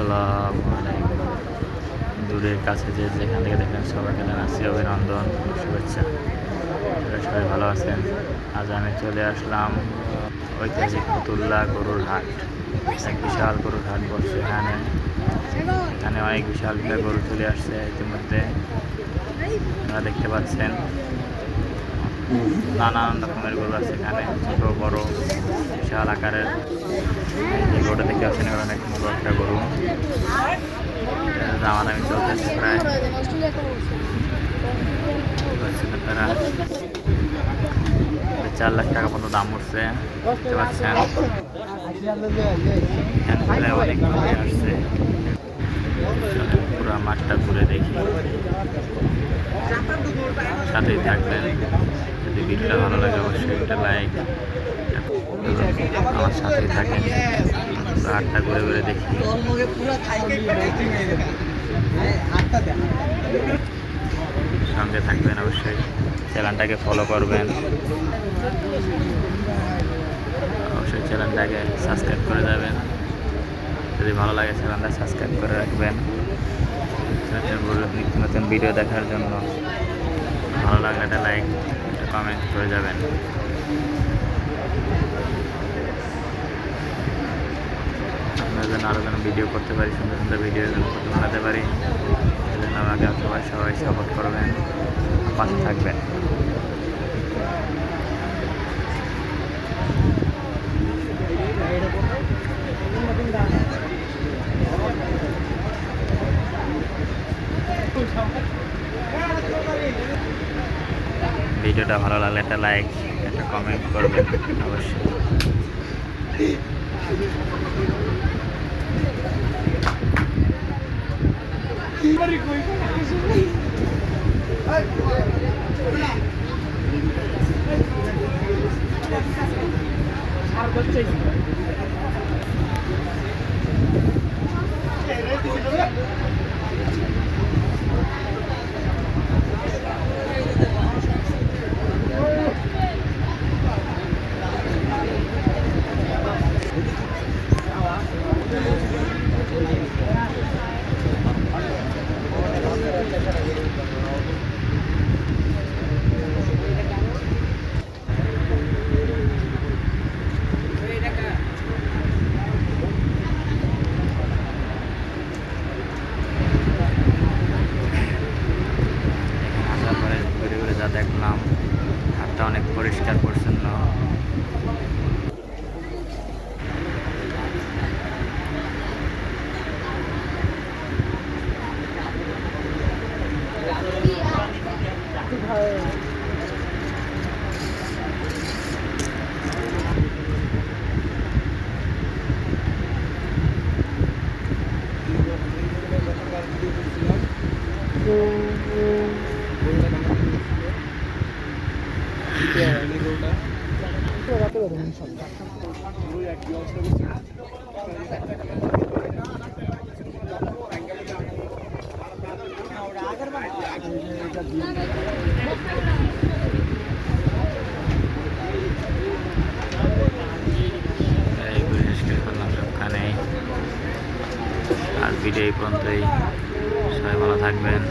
আসসালামু আলাইকুম। দূরের কাছে যেখান থেকে দেখেন সবাইকে জানাচ্ছি অভিনন্দন, শুভেচ্ছা। সবাই ভালো আছেন। আজ আমি চলে আসলাম ঐতিহাসিক ফতুল্লা গরুর হাট। এক বিশাল গরুর হাট বসছে এখানে অনেক বিশাল বিশাল গরু চলে আসছে ইতিমধ্যে। আপনারা দেখতে পাচ্ছেন নানান রকমের গরু আছে এখানে, ছোট বড় বিশাল আকারের। যে গরুটা দেখতে পাচ্ছেন অনেক বড় একটা গরু, দামাদামি চলতেছে প্রায়। তারা 4 লাখ টাকা পর্যন্ত দাম উঠছে, দেখতে পাচ্ছেন। এখানে অনেক ঘুরে আসছে, পুরো মাঠটা ঘুরে দেখি, সাথেই থাকবেন। যদি ভিডিওটা ভালো লাগে অবশ্যই একটা লাইক, আমার সাথেই থাকেন। হাটটা ঘুরে ঘুরে দেখি, সঙ্গে থাকবেন অবশ্যই। চ্যানেলটাকে ফলো করবেন, অবশ্যই চ্যানেলটাকে সাবস্ক্রাইব করে যাবেন। যদি ভালো লাগে চ্যানেলটা সাবস্ক্রাইব করে রাখবেন নিত্য নতুন ভিডিও দেখার জন্য। ভালো লাগলে একটা লাইক, একটা কমেন্ট করে যাবেন। আপনার জন্য আরও যেন ভিডিও করতে পারি, সুন্দর সুন্দর ভিডিও যেন বানাতে পারি, সেজন্য আমাকে সবাই সাপোর্ট করবেন, পাশে থাকবেন। ভিডিওটা ভালো লাগলে একটা লাইক, একটা কমেন্ট করবেন অবশ্যই। যা দেখলাম, হাটটা অনেক পরিষ্কার পরিচ্ছন্ন। আর ভিডিও এই পর্যন্তই। সবাই ভালো থাকবেন।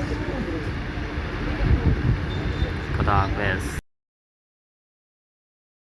খোদা হাফেজ।